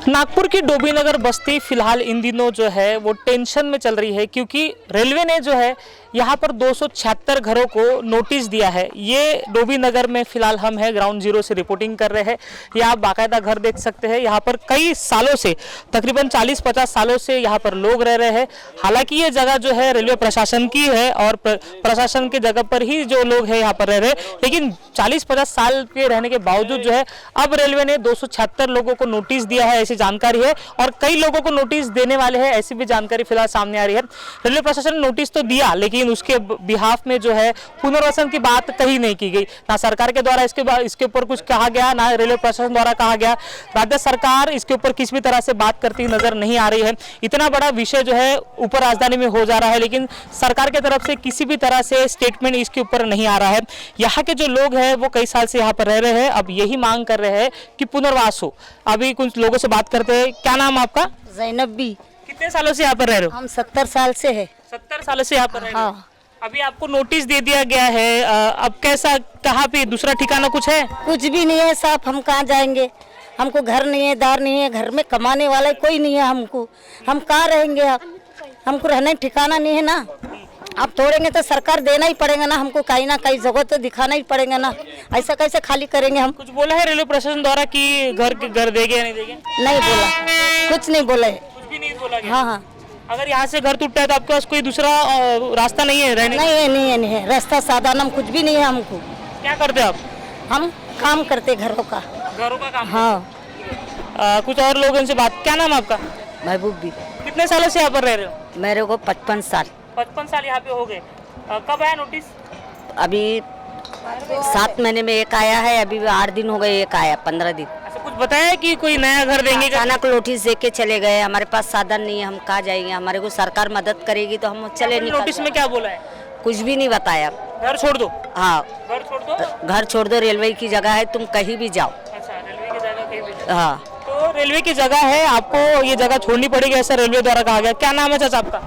नागपुर की डोबीनगर बस्ती फिलहाल इन दिनों जो है वो टेंशन में चल रही है, क्योंकि रेलवे ने जो है यहाँ पर 276 घरों को नोटिस दिया है। ये डोबीनगर में फिलहाल हम हैं, ग्राउंड जीरो से रिपोर्टिंग कर रहे हैं। ये आप बाकायदा घर देख सकते हैं। यहाँ पर कई सालों से, तकरीबन 40-50 सालों से यहाँ पर लोग रह रहे हैं। हालांकि ये जगह जो है रेलवे प्रशासन की है और प्रशासन के जगह पर ही जो लोग हैं यहाँ पर रह रहे हैं, लेकिन 40-50 साल के रहने के बावजूद जो है अब रेलवे ने 276 लोगों को नोटिस दिया है, ऐसी जानकारी है। और कई लोगों को नोटिस देने वाले हैं, ऐसी भी जानकारी फिलहाल सामने आ रही है। रेलवे प्रशासन ने नोटिस तो दिया, लेकिन उसके बिहाफ में जो है पुनर्वसन की बात कही नहीं की गई। ना सरकार के द्वारा इसके ऊपर कुछ कहा गया, ना रेलवे प्रशासन द्वारा कहा गया। राज्य सरकार इसके ऊपर किसी भी तरह से बात करती नजर नहीं आ रही है। इतना बड़ा विषय जो है ऊपर राजधानी में हो जा रहा है, लेकिन सरकार की तरफ से किसी भी तरह से स्टेटमेंट इसके ऊपर नहीं आ रहा है। यहाँ के जो लोग हैं वो कई साल से यहाँ पर रह रहे हैं, अब यही मांग कर रहे हैं कि पुनर्वास हो। अभी कुछ लोगों से बात करते हैं। क्या नाम आपका? जैनबी। कितने सालों से यहाँ पर रह रहे हो? हम 70 साल से है। 70 सालों से यहाँ पर रह रहे हो? हाँ। अभी आपको नोटिस दे दिया गया है, अब कैसा, कहाँ पे दूसरा ठिकाना कुछ है? कुछ भी नहीं है साहब, हम कहाँ जाएंगे? हमको घर नहीं है, दार नहीं है, घर में कमाने वाला कोई नहीं है हमको। हम कहाँ रहेंगे? अब हमको रहने ठिकाना नहीं है ना। अब तोड़ेंगे तो सरकार देना ही पड़ेगा ना हमको, कहीं ना कहीं जगह तो दिखाना ही पड़ेगा ना। ऐसा कैसे खाली करेंगे हम? कुछ बोला है रेलवे प्रशासन द्वारा कि घर देंगे या नहीं देंगे? नहीं बोला, कुछ नहीं बोला है। कुछ भी नहीं बोला गया। हाँ हाँ। अगर यहाँ से घर टूटता है तो आपके पास कोई दूसरा रास्ता नहीं है रहने? नहीं है रास्ता साधन हम कुछ भी नहीं है हमको। क्या करते आप? हम काम करते घरों का काम। हाँ। कुछ और लोगों से बात। क्या नाम आपका? महबूब भी। कितने सालों से यहाँ पर रह रहे हो? मेरे को 55 साल। 55 साल यहाँ पे हो गए। कब आया नोटिस? अभी 7 महीने में एक आया है, अभी 8 दिन हो गए एक आया, 15 दिन। अच्छा, कुछ बताया है कि कोई नया घर देंगे? अचानक नोटिस दे के चले गए। हमारे पास साधन नहीं है, हम कहाँ जाएंगे? हमारे को सरकार मदद करेगी तो हम चले। नोटिस में क्या बोला है? कुछ भी नहीं बताया। घर छोड़ दो। हाँ, घर छोड़ दो। घर छोड़ दो, रेलवे की जगह है, तुम कहीं भी जाओ। अच्छा, रेलवे की जगह कहीं भी जाओ। हाँ, तो रेलवे की जगह है, आपको ये जगह छोड़नी पड़ेगी, ऐसा रेलवे द्वारा कहा गया। क्या नाम है चाचा आपका?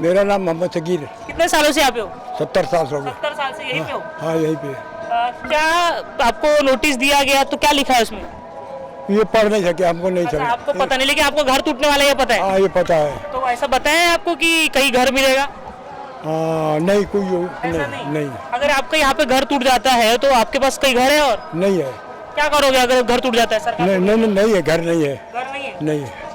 मेरा नाम मोहम्मद सगीर। कितने सालों से यहाँ पे हो? 70 साल हो गए। 70 साल से यहीं पे हो? हाँ, यहीं पे। क्या आपको नोटिस दिया गया तो क्या लिखा है उसमें? ये पढ़ नहीं सके, हमको नहीं अच्छा, सके। आपको पता नहीं, लेकिन आपको घर टूटने वाला ये पता है? हाँ, ये पता है। तो ऐसा बताया है आपको कि कहीं घर मिलेगा? नहीं, कोई ऐसा नहीं। अगर आपका यहाँ पे घर टूट जाता है तो आपके पास कई घर है और नहीं है। क्या करोगे अगर घर टूट जाता है? सरकार नहीं है, घर नहीं है। घर नहीं है? नहीं है।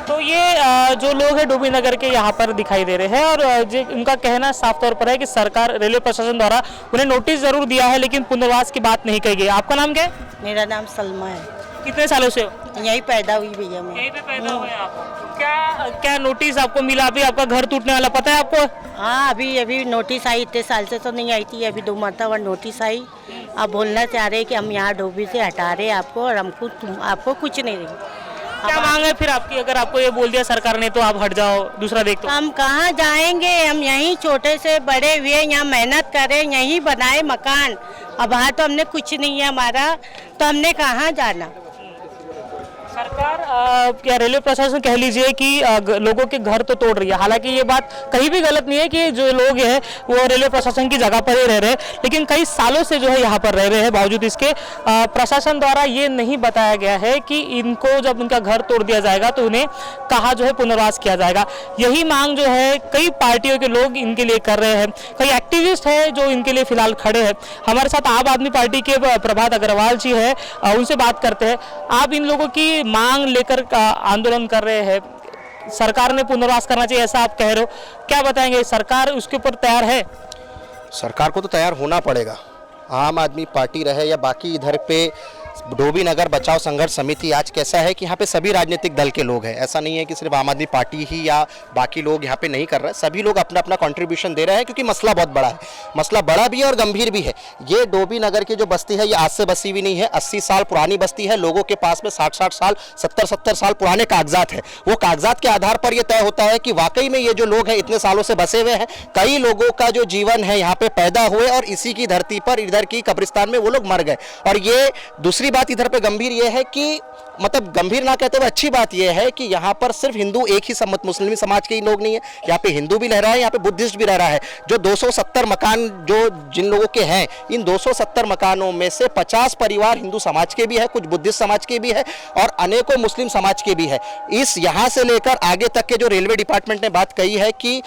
तो ये जो लोग हैं डोबीनगर के यहाँ पर दिखाई दे रहे हैं, और उनका कहना साफ तौर पर है कि सरकार, रेलवे प्रशासन द्वारा उन्हें नोटिस जरूर दिया है, लेकिन पुनर्वास की बात नहीं कही गई। आपका नाम क्या है? मेरा नाम सलमा है। कितने सालों से हो? यहीं पैदा हुई भैया मैं। यहीं पे पैदा हुए आप? क्या नोटिस आपको मिला? अभी आपका घर टूटने वाला पता है आपको? हाँ, अभी नोटिस आई। इतने साल से तो नहीं आई थी, अभी 2 मरतबा नोटिस आई। आप बोलना चाह रहे कि हम यहाँ डोबी से हटा रहे आपको, और हमको आपको कुछ नहीं देंगे। क्या मांग है फिर आपकी? अगर आपको ये बोल दिया सरकार ने तो आप हट जाओ, दूसरा देख तो हम कहाँ जाएंगे? हम यहीं छोटे से बड़े हुए, यहाँ मेहनत करें, यहीं बनाए मकान। अब वहाँ तो हमने कुछ नहीं है हमारा, तो हमने कहाँ जाना? सरकार क्या रेलवे प्रशासन कह लीजिए कि लोगों के घर तो तोड़ रही है। हालांकि ये बात कहीं भी गलत नहीं है कि जो लोग हैं वो रेलवे प्रशासन की जगह पर ही रह रहे हैं, लेकिन कई सालों से जो है यहाँ पर रह रहे हैं। बावजूद इसके प्रशासन द्वारा ये नहीं बताया गया है कि इनको जब उनका घर तोड़ दिया जाएगा तो उन्हें कहाँ जो है पुनर्वास किया जाएगा। यही मांग जो है कई पार्टियों के लोग इनके लिए कर रहे हैं, कई एक्टिविस्ट है जो इनके लिए फिलहाल खड़े हैं। हमारे साथ आम आदमी पार्टी के प्रभात अग्रवाल जी है, उनसे बात करते हैं। आप इन लोगों की मांग लेकर आंदोलन कर रहे हैं, सरकार ने पुनर्वास करना चाहिए ऐसा आप कह रहे हो, क्या बताएंगे? सरकार उसके ऊपर तैयार है? सरकार को तो तैयार होना पड़ेगा। आम आदमी पार्टी रहे या बाकी इधर पे डोबीनगर बचाओ संघर्ष समिति, आज कैसा है कि यहाँ पे सभी राजनीतिक दल के लोग हैं। ऐसा नहीं है कि सिर्फ आम आदमी पार्टी ही या बाकी लोग यहाँ पे नहीं कर रहे हैं, सभी लोग अपना अपना कंट्रीब्यूशन दे रहे हैं, क्योंकि मसला बहुत बड़ा है। मसला बड़ा भी है और गंभीर भी है। ये डोबीनगर की जो बस्ती है ये आज से बसी हुई नहीं है, 80 साल पुरानी बस्ती है। लोगों के पास में 60-60 साल, 70-70 साल पुराने कागजात है। वो कागजात के आधार पर यह तय होता है कि वाकई में ये जो लोग हैं इतने सालों से बसे हुए हैं, कई लोगों का जो जीवन है यहाँ पे पैदा हुए और इसी की धरती पर, इधर की कब्रिस्तान में वो लोग मर गए। और ये दूसरी बात इधर पे गंभीर ये है कि मतलब गंभीर ना कहते हुए अच्छी बात यह है कि यहाँ पर सिर्फ हिंदू एक ही मुस्लिम समाज के ही लोग नहीं है, यहाँ पे हिंदू भी रह रहा है, यहाँ पे बुद्धिस्ट भी रह रहा है। जो 270 मकान जो जिन लोगों के हैं, इन 270 मकानों में से 50 परिवार हिंदू समाज के भी है, कुछ बुद्धिस्ट समाज के भी है और अनेकों मुस्लिम समाज के भी है। इस यहाँ से लेकर आगे तक के जो रेलवे डिपार्टमेंट ने बात कही है कि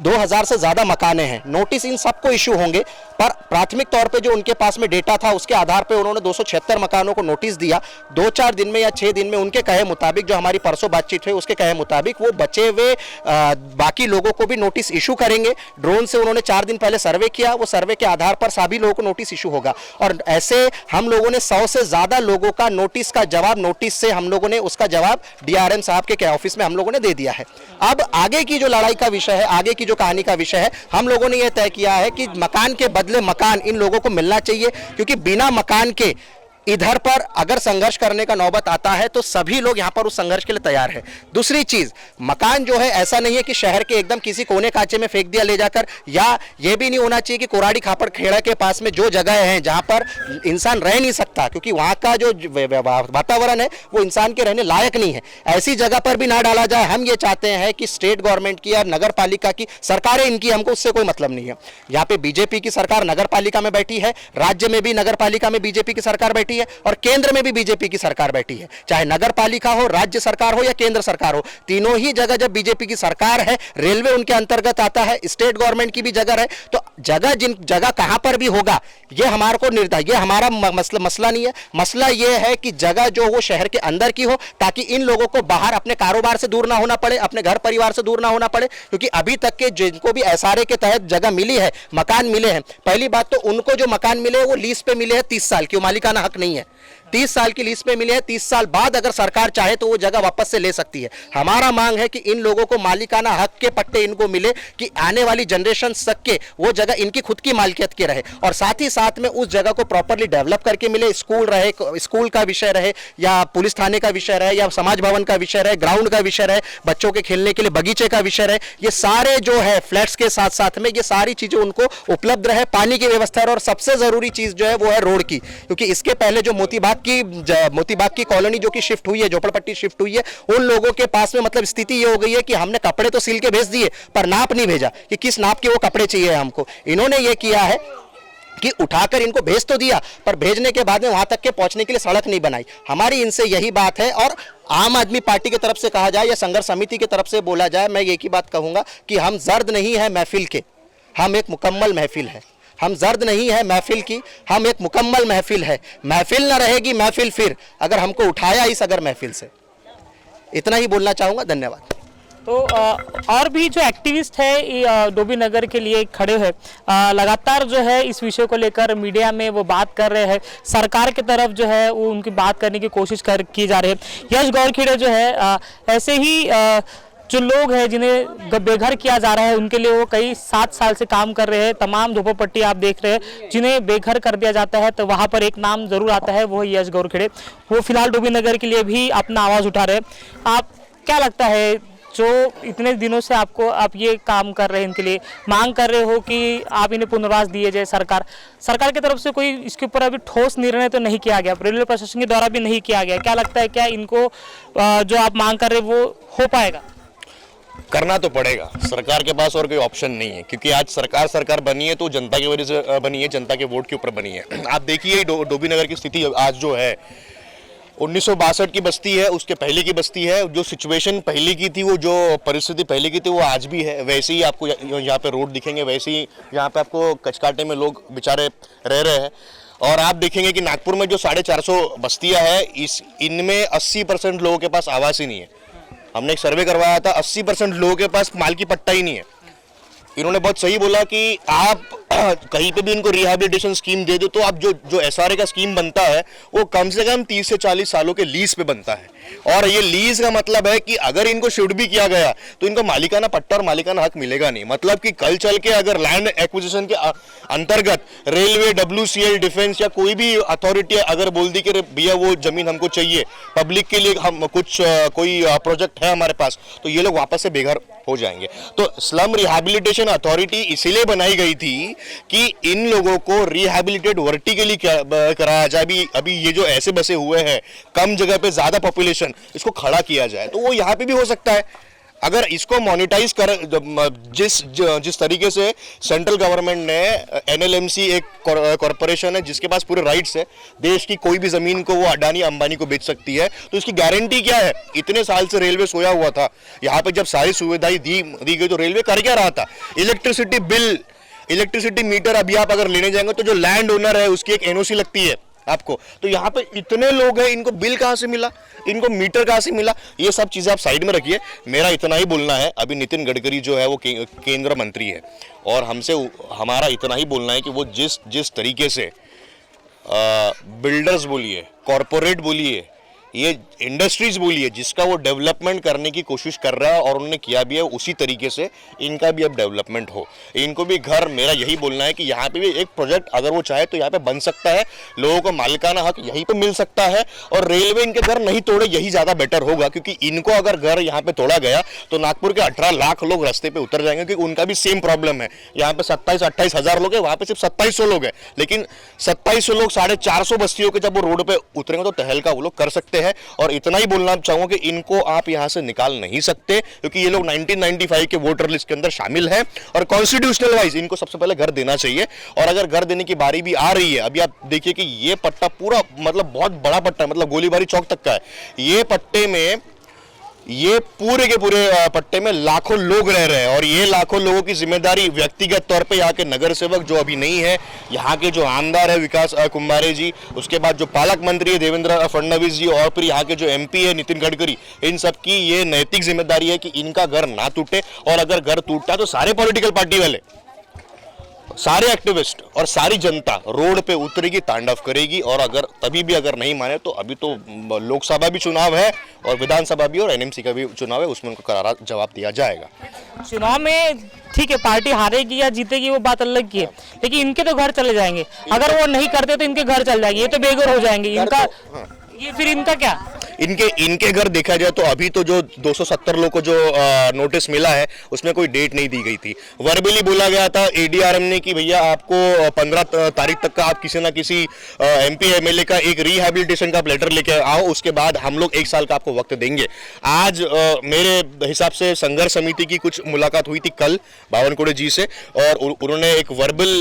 2000 से ज्यादा मकाने हैं, नोटिस इन सबको इशू होंगे, पर प्राथमिक तौर पे जो उनके पास में डेटा था उसके आधार पे उन्होंने 276 मकानों को नोटिस दिया। 2-4 दिन में या 6 दिन में उनके कहे मुताबिक, जो हमारी परसों बातचीत हुई उसके कहे मुताबिक, वो बचे हुए बाकी लोगों को भी नोटिस इशू करेंगे। ड्रोन से उन्होंने 4 दिन पहले सर्वे किया, वो सर्वे के आधार पर सभी लोगों को नोटिस इशू होगा और ऐसे हम लोगों ने 100 से ज्यादा लोगों का नोटिस का जवाब, नोटिस से हम लोगों ने उसका जवाब डीआरएम साहब के ऑफिस में हम लोगों ने दे दिया है। अब आगे की जो लड़ाई का विषय है, आगे की जो कहानी का विषय है, हम लोगों ने यह तय किया है कि मकान के बदले मकान इन लोगों को मिलना चाहिए, क्योंकि बिना मकान के इधर पर अगर संघर्ष करने का नौबत आता है तो सभी लोग यहां पर उस संघर्ष के लिए तैयार है। दूसरी चीज, मकान जो है ऐसा नहीं है कि शहर के एकदम किसी कोने काचे में फेंक दिया ले जाकर, या यह भी नहीं होना चाहिए कि कोराड़ी खापड़ खेड़ा के पास में जो जगह है जहां पर इंसान रह नहीं सकता, क्योंकि वहां का जो वातावरण है वो इंसान के रहने लायक नहीं है, ऐसी जगह पर भी ना डाला जाए। हम ये चाहते हैं कि स्टेट गवर्नमेंट की और नगर पालिका की सरकारें, इनकी हमको उससे कोई मतलब नहीं है। यहाँ पे बीजेपी की सरकार नगर पालिका में बैठी है, राज्य में भी नगर पालिका में बीजेपी की सरकार बैठी है और केंद्र में भी बीजेपी की सरकार बैठी है। चाहे नगर पालिका हो, राज्य सरकार हो या केंद्र सरकार हो, तीनों ही जगह जब बीजेपी की सरकार है, रेलवे उनके अंतर्गत आता है, स्टेट गवर्नमेंट की भी जगह है, तो जगह जिन जगह कहां पर भी होगा ये हमारे को निर्धारित, ये हमारा मसला नहीं है। मसला ये है कि जगह जो वो शहर के अंदर की हो, ताकि इन लोगों को बाहर अपने कारोबार से दूर ना होना पड़े, अपने घर परिवार से दूर ना होना पड़े, क्योंकि अभी तक के जिनको भी एसआरए के तहत जगह मिली है, मकान मिले हैं, पहली बात तो उनको जो मकान मिले वो लीज पे मिले हैं 30 साल की, मालिकाना हक नहीं है। 30 साल की लीज पे मिले हैं, 30 साल बाद अगर सरकार चाहे तो वो जगह वापस से ले सकती है। हमारा मांग है कि इन लोगों को मालिकाना हक के पट्टे इनको मिले, कि आने वाली जनरेशन तक के वो जगह इनकी खुद की मालिकियत के रहे और साथ ही साथ में उस जगह को प्रॉपर्ली डेवलप करके मिले। स्कूल रहे, स्कूल का विषय रहे या पुलिस थाने का विषय रहे या समाज भवन का विषय रहे, ग्राउंड का विषय रहे, बच्चों के खेलने के लिए बगीचे का विषय रहे, ये सारे जो है फ्लैट्स के साथ साथ में ये सारी चीजें उनको उपलब्ध रहे, पानी की व्यवस्था और सबसे जरूरी चीज जो है वो है रोड की, क्योंकि इसके पहले जो मोतीबाग की कॉलोनी जो कि शिफ्ट हुई है, झोपड़पट्टी शिफ्ट हुई है, उन लोगों के पास में मतलब स्थिति ये हो गई है कि हमने कपड़े तो सिल के भेज दिए पर नाप नहीं भेजा कि किस नाप के वो कपड़े चाहिए हमको। इन्होंने ये किया है कि उठाकर इनको भेज तो दिया, पर भेजने के बाद में वहां तक के पहुंचने के लिए सड़क नहीं बनाई। हमारी इनसे यही बात है और आम आदमी पार्टी की तरफ से कहा जाए या संघर्ष समिति की तरफ से बोला जाए, मैं एक ही बात कहूंगा कि हम जर्द नहीं है महफिल के, हम एक मुकम्मल महफिल है। हम जर्द नहीं है महफिल की, हम एक मुकम्मल महफिल है। महफिल ना रहेगी महफिल फिर, अगर हमको उठाया इस अगर महफिल से। इतना ही बोलना चाहूंगा, धन्यवाद। तो और भी जो एक्टिविस्ट है डोभी नगर के लिए खड़े हैं, लगातार जो है इस विषय को लेकर मीडिया में वो बात कर रहे हैं, सरकार की तरफ जो है वो उनकी बात करने की कोशिश की जा रही है। यश गौरखेड़े जो है ऐसे ही जो लोग हैं जिन्हें बेघर किया जा रहा है उनके लिए वो कई 7 साल से काम कर रहे हैं। तमाम झोपड़पट्टी आप देख रहे हैं जिन्हें बेघर कर दिया जाता है, तो वहाँ पर एक नाम जरूर आता है, वो यश गौरखेड़े। वो फिलहाल डोभी नगर के लिए भी अपना आवाज़ उठा रहे हैं। आप क्या लगता है, जो इतने दिनों से आप ये काम कर रहे हैं, इनके लिए मांग कर रहे हो कि आप इन्हें पुनर्वास दिए जाए, सरकार की तरफ से कोई इसके ऊपर अभी ठोस निर्णय तो नहीं किया गया, रेलवे प्रशासन के द्वारा भी नहीं किया गया, क्या लगता है क्या इनको जो आप मांग कर रहे हैं वो हो पाएगा? करना तो पड़ेगा, सरकार के पास और कोई ऑप्शन नहीं है, क्योंकि आज सरकार बनी है तो जनता की वजह से बनी है, जनता के वोट के ऊपर बनी है। आप देखिए डोभी नगर की स्थिति आज जो है 1962 की बस्ती है, उसके पहले की बस्ती है। जो सिचुएशन पहले की थी, वो जो परिस्थिति पहले की थी वो आज भी है। वैसे ही आपको यहाँ पे रोड दिखेंगे, वैसे ही यहाँ पे आपको कचकाटे में लोग बेचारे रह रहे हैं। और आप देखेंगे कि नागपुर में जो 450 बस्तियाँ हैं, इनमें 80% लोगों के पास आवास ही नहीं है। हमने एक सर्वे करवाया था, 80% लोगों के पास माल की पट्टा ही नहीं है। इन्होंने बहुत सही बोला कि आप कहीं पे भी इनको रिहैबिलिटेशन स्कीम दे दो, तो आप जो एसआरए का स्कीम बनता है वो कम से कम 30 से 40 सालों के लीज पे बनता है। और ये लीज का मतलब है कि अगर इनको शिफ्ट भी किया गया तो इनको मालिकाना पट्टा और मालिकाना हक मिलेगा नहीं। मतलब कि कल चल के अगर लैंड एक्विजिशन के अंतर्गत रेलवे, WCL, डिफेंस या कोई भी अथॉरिटी अगर बोल दी कि भैया वो जमीन हमको चाहिए पब्लिक के लिए, हम कुछ कोई प्रोजेक्ट है हमारे पास, तो ये लोग वापस से बेघर हो जाएंगे। तो स्लम रिहैबिलिटेशन अथॉरिटी इसीलिए बनाई गई थी कि इन लोगों को रिहैबिलिटेट वर्टिकली कराया जाए। अभी ये जो ऐसे बसे हुए हैं कम जगह पे ज्यादा पॉपुलेशन, इसको खड़ा किया जाए, तो वो यहाँ पे भी हो सकता है। अगर इसको मोनेटाइज कर, जिस तरीके से सेंट्रल गवर्नमेंट ने NLMC एक कॉरपोरेशन है जिसके पास पूरे राइट्स है, देश की कोई भी जमीन को वो अडानी अंबानी को बेच सकती है, तो इसकी गारंटी क्या है? इतने साल से रेलवे सोया हुआ था, यहाँ पे जब सारी सुविधाएं दी गई तो रेलवे कर क्या रहा था? इलेक्ट्रिसिटी बिल, इलेक्ट्रिसिटी मीटर अभी आप अगर लेने जाएंगे तो जो लैंड ओनर है उसकी एक NOC लगती है आपको। तो यहाँ पे इतने लोग हैं, इनको बिल कहाँ से मिला, इनको मीटर कहाँ से मिला? ये सब चीजें आप साइड में रखिए। मेरा इतना ही बोलना है, अभी नितिन गडकरी जो है वो केंद्र मंत्री है और हमसे हमारा इतना ही बोलना है कि वो जिस तरीके से बिल्डर्स बोलिए, कॉरपोरेट बोलिए, ये इंडस्ट्रीज बोलिए, जिसका वो डेवलपमेंट करने की कोशिश कर रहा है और उन्होंने किया भी है, उसी तरीके से इनका भी अब डेवलपमेंट हो। इनको भी घर, मेरा यही बोलना है कि यहाँ पे भी एक प्रोजेक्ट अगर वो चाहे तो यहाँ पे बन सकता है, लोगों को मालिकाना हक यहीं पे मिल सकता है और रेलवे इनके घर नहीं तोड़े, यही ज्यादा बेटर होगा। क्योंकि इनको अगर घर यहाँ पे तोड़ा गया तो नागपुर के 18 लाख लोग रास्ते पे उतर जाएंगे, क्योंकि उनका भी सेम प्रॉब्लम है। यहाँ पे 27-28 हजार लोग है, वहां पे सिर्फ 2700 लोग है, लेकिन 2700 लोग 450 बस्तियों के जब वो रोड पे उतरेंगे तो तहलका वो लोग कर सकते हैं। और इतना ही बोलना चाहूंगा कि इनको आप यहां से निकाल नहीं सकते, क्योंकि ये लोग 1995 के वोटर लिस्ट के अंदर शामिल हैं और कॉन्स्टिट्यूशनल वाइज इनको सबसे पहले घर देना चाहिए। और अगर घर देने की बारी भी आ रही है, अभी आप देखिए कि ये पट्टा पूरा मतलब बहुत बड़ा पट्टा है, मतलब गोलीबारी चौक तक का है। ये पट्टे में, ये पूरे के पूरे पट्टे में लाखों लोग रह रहे हैं और ये लाखों लोगों की जिम्मेदारी व्यक्तिगत तौर पे यहाँ के नगर सेवक जो अभी नहीं है, यहाँ के जो आमदार है विकास कुमारे जी, उसके बाद जो पालक मंत्री है देवेंद्र फडणवीस जी और फिर यहाँ के जो MP है नितिन गडकरी, इन सब की ये नैतिक जिम्मेदारी है कि इनका घर ना टूटे। और अगर घर टूटता है तो सारे पॉलिटिकल पार्टी वाले, सारे एक्टिविस्ट और सारी जनता रोड पे उतरेगी, तांडव करेगी। और अगर तभी भी अगर नहीं माने तो अभी तो लोकसभा भी चुनाव है और विधानसभा भी और NMC का भी चुनाव है, उसमें उनको करारा जवाब दिया जाएगा। चुनाव में ठीक है, पार्टी हारेगी या जीतेगी वो बात अलग की है, लेकिन इनके तो घर चले जाएंगे। अगर वो नहीं करते तो इनके घर चल जाएंगे, ये तो बेघर हो जाएंगे। इनका ये फिर इनका क्या? इनके घर देखा जाए तो अभी तो जो 270 लोगों को जो नोटिस मिला है उसमें कोई डेट नहीं दी गई थी। वर्बली बोला गया था ADRM ने कि भैया आपको 15 तारीख तक का आप किसी ना किसी MP MLA का एक रिहैबिलिटेशन का लेटर लेके आओ, उसके बाद हम लोग 1 साल का आपको वक्त देंगे। आज मेरे हिसाब से संघर्ष समिति की कुछ मुलाकात हुई थी कल बावनकुड़े जी से और उन्होंने एक वर्बल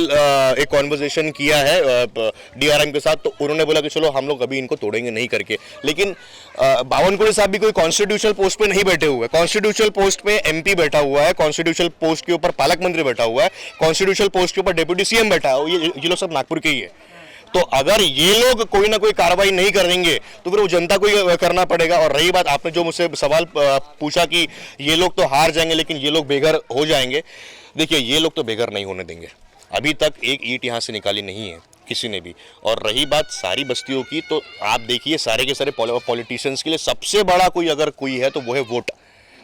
एक कॉन्वर्सेशन किया है DRM के साथ। तो उन्होंने बोला कि चलो हम लोग अभी इनको तोड़ेंगे नहीं करके, लेकिन बावनकुड़े साहब भी कोई कॉन्स्टिट्यूशनल पोस्ट पे नहीं बैठे हुए। कॉन्स्टिट्यूशनल पोस्ट पे MP बैठा हुआ है, कॉन्स्टिट्यूशनल पोस्ट के ऊपर पालक मंत्री बैठा हुआ है, कॉन्स्टिट्यूशनल पोस्ट के ऊपर डिप्टी CM बैठा है। ये लोग सब नागपुर के ही है। तो अगर ये लोग कोई ना कोई कार्रवाई नहीं करेंगे तो फिर वो जनता को ही करना पड़ेगा। और रही बात आपने जो मुझसे सवाल पूछा कि ये लोग तो हार जाएंगे लेकिन ये लोग बेघर हो जाएंगे, देखिए ये लोग तो बेघर नहीं होने देंगे। अभी तक एक ईंट यहाँ से निकाली नहीं है किसी ने भी। और रही बात सारी बस्तियों की, तो आप देखिए सारे के सारे पॉलिटिशियंस के लिए सबसे बड़ा कोई अगर कोई है तो वो है वोट।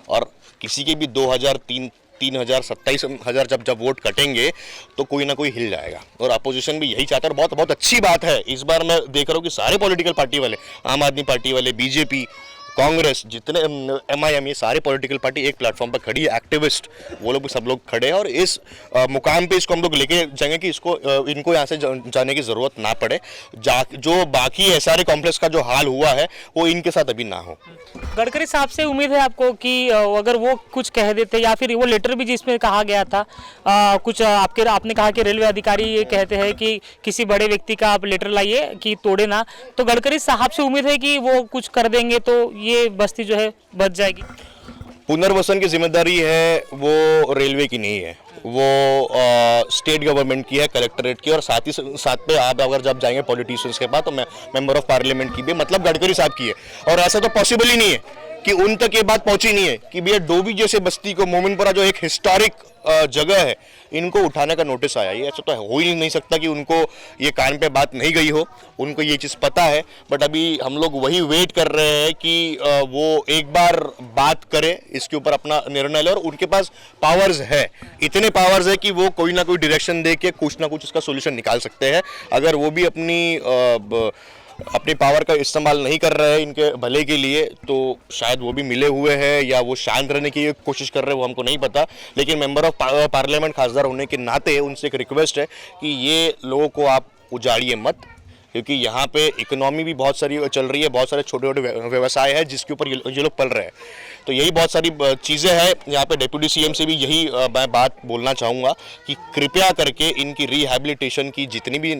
और किसी के भी 2000, 3000, 27,000 जब वोट कटेंगे तो कोई ना कोई हिल जाएगा। और अपोजिशन भी यही चाहता है। बहुत बहुत अच्छी बात है, इस बार मैं देख रहा हूँ कि सारे पॉलिटिकल पार्टी वाले, आम आदमी पार्टी वाले, BJP, कांग्रेस, जितने MIM, ये सारे पॉलिटिकल पार्टी एक प्लेटफॉर्म पर खड़ी है। एक्टिविस्ट वो लोग सब लोग खड़े हैं और इस मुकाम पे इसको हम लोग लेके जाएंगे कि इनको यहाँ से जाने की जरूरत ना पड़े। जो बाकी SRA कॉम्प्लेक्स का जो हाल हुआ है वो इनके साथ अभी ना हो। गडकरी साहब से उम्मीद है आपको कि अगर वो कुछ कह देते, या फिर वो लेटर भी जिसमें कहा गया था कुछ आपने कहा कि रेलवे अधिकारी ये कहते हैं कि किसी बड़े व्यक्ति का आप लेटर लाइए कि तोड़े ना, तो गडकरी साहब से उम्मीद है कि वो कुछ कर देंगे तो ये बस्ती जो है बच जाएगी। पुनर्वसन की जिम्मेदारी है वो रेलवे की नहीं है, वो स्टेट गवर्नमेंट की है, कलेक्टरेट की। और साथ पे आप अगर जब जाएंगे पॉलिटिशियंस के पास तो मेंबर ऑफ पार्लियामेंट की भी, मतलब गडकरी साहब की है। और ऐसा तो पॉसिबल ही नहीं है कि उन तक ये बात पहुंची नहीं है कि भैया डोभी जैसे बस्ती को, मोमिनपुरा जो एक हिस्टोरिक जगह है, इनको उठाने का नोटिस आया। ये ऐसा तो हो ही नहीं सकता कि उनको ये कान पे बात नहीं गई हो, उनको ये चीज़ पता है। बट अभी हम लोग वही वेट कर रहे हैं कि वो एक बार बात करे, इसके ऊपर अपना निर्णय ले, और उनके पास पावर्स है, इतने पावर्स है कि वो कोई ना कोई डायरेक्शन दे के कुछ ना कुछ उसका सोल्यूशन निकाल सकते हैं। अगर वो भी अपनी पावर का इस्तेमाल नहीं कर रहे हैं इनके भले के लिए, तो शायद वो भी मिले हुए हैं या वो शांत रहने की कोशिश कर रहे हैं, वो हमको नहीं पता। लेकिन मेंबर ऑफ पार्लियामेंट खासदार होने के नाते उनसे एक रिक्वेस्ट है कि ये लोगों को आप उजाड़िए मत, क्योंकि यहाँ पे इकोनॉमी भी बहुत सारी चल रही है, बहुत सारे छोटे छोटे व्यवसाय है जिसके ऊपर ये लोग पल रहे हैं। तो यही बहुत सारी चीज़ें हैं। यहाँ पे डिप्टी सीएम से भी यही मैं बात बोलना चाहूँगा कि कृपया करके इनकी रिहैबिलिटेशन की जितनी भी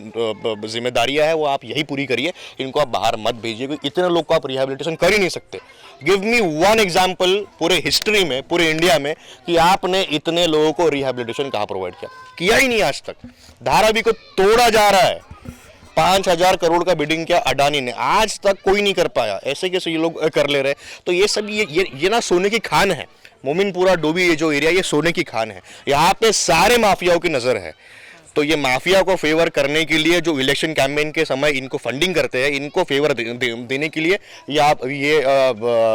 जिम्मेदारियाँ हैं वो आप यही पूरी करिए, इनको आप बाहर मत भेजिए, क्योंकि इतने लोग को आप रिहैबिलिटेशन कर ही नहीं सकते। गिव मी वन एग्जाम्पल पूरे हिस्ट्री में, पूरे इंडिया में, कि आपने इतने लोगों को रिहैबिलिटेशन कहाँ प्रोवाइड किया ही नहीं आज तक। धारावी को तोड़ा जा रहा है, 5,000 करोड़ का बिडिंग किया अडानी ने, आज तक कोई नहीं कर पाया। ऐसे कैसे ये लोग कर ले रहे? तो ये सब ये ना सोने की खान है। मोमिनपुरा डोभी ये जो एरिया, ये सोने की खान है। यहाँ पे सारे माफियाओं की नजर है। तो ये माफिया को फेवर करने के लिए जो इलेक्शन कैंपेन के समय इनको फंडिंग करते हैं, इनको फेवर देने के लिए ये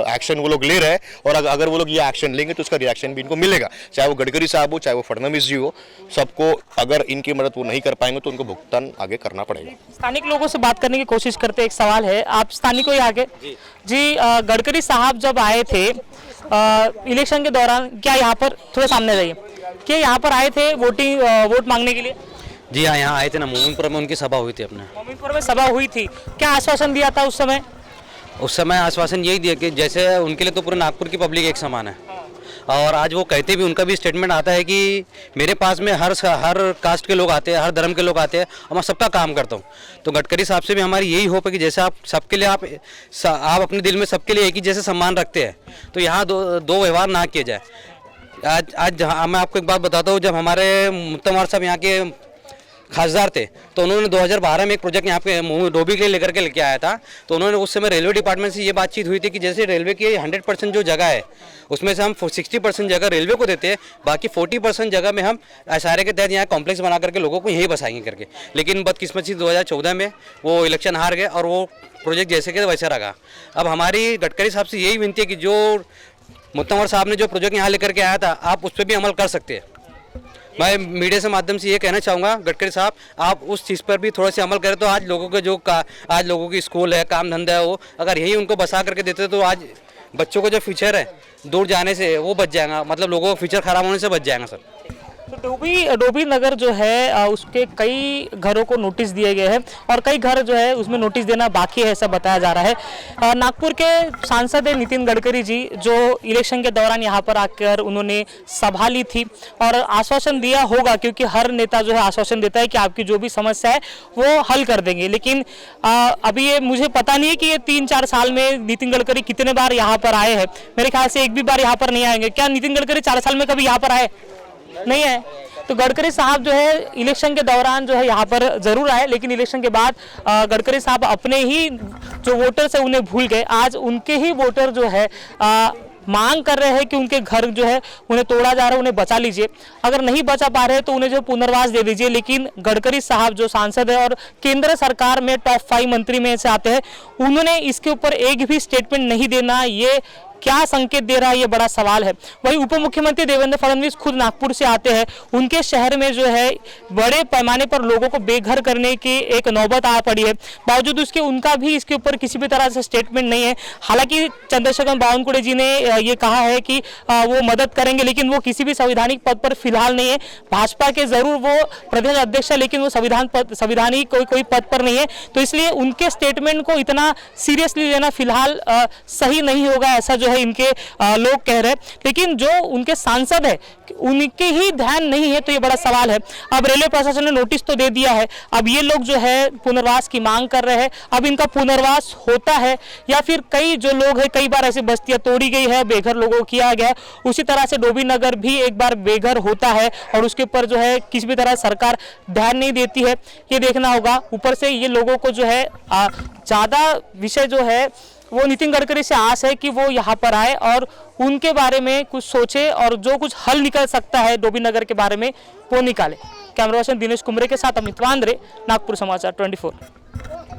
एक्शन वो लोग ले रहे हैं। और अगर वो लोग ये एक्शन लेंगे तो उसका रिएक्शन भी इनको मिलेगा, चाहे वो गडकरी साहब हो, चाहे वो फडणवीस जी हो। सबको अगर इनकी मदद वो नहीं कर पाएंगे तो उनको भुगतान आगे करना पड़ेगा। स्थानिक लोगों से बात करने की कोशिश करते, एक सवाल है, आप स्थानिक हो ही आगे जी। गडकरी साहब जब आए थे इलेक्शन के दौरान, क्या यहाँ पर थोड़े सामने रहिए, क्या यहाँ पर आए थे वोट मांगने के लिए? जी हाँ, यहाँ आए थे ना, मोमिनपुर में उनकी सभा हुई थी। अपने मोमिनपुर में सभा हुई थी, क्या आश्वासन दिया था उस समय? उस समय आश्वासन यही दिया कि जैसे उनके लिए तो पूरे नागपुर की पब्लिक एक समान है। और आज वो कहते भी, उनका भी स्टेटमेंट आता है कि मेरे पास में हर कास्ट के लोग आते हैं, हर धर्म के लोग आते हैं और मैं सबका काम करता हूँ। तो गडकरी साहब से भी हमारी यही होप है कि जैसे आप सबके लिए आप अपने दिल में सबके लिए एक ही जैसे सम्मान रखते हैं, तो यहाँ दो व्यवहार ना किए जाए। आज मैं आपको एक बात बताता हूँ, जब हमारे मुत्तमवार साहब यहाँ के खासदार थे तो उन्होंने 2012 में एक प्रोजेक्ट यहाँ पे डोभी के लिए लेके आया था। तो उन्होंने उस समय रेलवे डिपार्टमेंट से ये बातचीत हुई थी कि जैसे रेलवे की 100% जो जगह है उसमें से हम 60% जगह रेलवे को देते हैं, बाकी 40% जगह में हम SRA के तहत यहाँ कॉम्प्लेक्स बना करके लोगों को यही बसाएंगे करके। लेकिन बदकिस्मती 2014 में वो इलेक्शन हार गए और वो प्रोजेक्ट जैसे के वैसे रहा। अब हमारी गडकरी साहब से यही विनती है कि जो मुत्तमवार साहब ने जो प्रोजेक्ट यहाँ लेकर के आया था, आप उस पर भी अमल कर सकते हैं। मैं मीडिया से माध्यम से ये कहना चाहूँगा, गडकरी साहब आप उस चीज़ पर भी थोड़ा सा अमल करें, तो आज लोगों के आज लोगों की स्कूल है, काम धंधा है, वो अगर यही उनको बसा करके देते तो आज बच्चों को जो फ्यूचर है दूर जाने से वो बच जाएगा, मतलब लोगों का फ्यूचर खराब होने से बच जाएगा सर। तो डोभी नगर जो है उसके कई घरों को नोटिस दिए गए हैं और कई घर जो है उसमें नोटिस देना बाकी है, ऐसा बताया जा रहा है। नागपुर के सांसद नितिन गडकरी जी जो इलेक्शन के दौरान यहाँ पर आकर उन्होंने सभा ली थी और आश्वासन दिया होगा, क्योंकि हर नेता जो है आश्वासन देता है कि आपकी जो भी समस्या है वो हल कर देंगे। लेकिन अभी ये मुझे पता नहीं है कि ये 3-4 साल में नितिन गडकरी कितने बार यहाँ पर आए हैं। मेरे ख्याल से एक भी बार यहाँ पर नहीं आएंगे। क्या नितिन गडकरी 4 साल में कभी यहाँ पर आए? नहीं है। तो गडकरी साहब जो है इलेक्शन के दौरान जो है यहाँ पर जरूर आए, लेकिन इलेक्शन के बाद गडकरी साहब अपने ही जो वोटर्स है उन्हें भूल गए। आज उनके ही वोटर जो है मांग कर रहे हैं कि उनके घर जो है उन्हें तोड़ा जा रहा है, उन्हें बचा लीजिए। अगर नहीं बचा पा रहे तो उन्हें जो पुनर्वास दे दीजिए। लेकिन गडकरी साहब जो सांसद है और केंद्र सरकार में टॉप 5 मंत्री में से आते हैं, उन्होंने इसके ऊपर एक भी स्टेटमेंट नहीं देना, ये क्या संकेत दे रहा है, ये बड़ा सवाल है। वहीं उप मुख्यमंत्री देवेंद्र फडणवीस खुद नागपुर से आते हैं, उनके शहर में जो है बड़े पैमाने पर लोगों को बेघर करने की एक नौबत आ पड़ी है। बावजूद उसके उनका भी इसके ऊपर किसी भी तरह से स्टेटमेंट नहीं है। हालांकि चंद्रशेखर बावनकुळे जी ने ये कहा है कि वो मदद करेंगे, लेकिन वो किसी भी संवैधानिक पद पर फिलहाल नहीं है। भाजपा के जरूर वो प्रदेश अध्यक्ष है, लेकिन वो संवैधानिक कोई पद पर नहीं है। तो इसलिए उनके स्टेटमेंट को इतना सीरियसली लेना फिलहाल सही नहीं होगा, ऐसा जो है इनके लोग कह रहे हैं। लेकिन जो उनके सांसद है उनके ही ध्यान नहीं है, तो ये बड़ा सवाल है। अब रेलवे प्रशासन ने नोटिस तो दे दिया है, अब ये लोग जो है पुनर्वास की मांग कर रहे हैं। अब इनका पुनर्वास होता है या फिर कई जो लोग हैं, कई बार ऐसी बस्तियां तोड़ी गई है, बेघर लोगों को किया गया, उसी तरह से डोभी नगर भी एक बार बेघर होता है और उसके ऊपर जो है किसी भी तरह सरकार ध्यान नहीं देती है, ये देखना होगा। ऊपर से ये लोगों को जो है ज्यादा विषय जो है वो नितिन गडकरी से आस है कि वो यहाँ पर आए और उनके बारे में कुछ सोचे और जो कुछ हल निकल सकता है डोभी नगर के बारे में वो निकाले। कैमरा पर्सन दिनेश कुमरे के साथ अमित वांद्रे, नागपुर समाचार 24।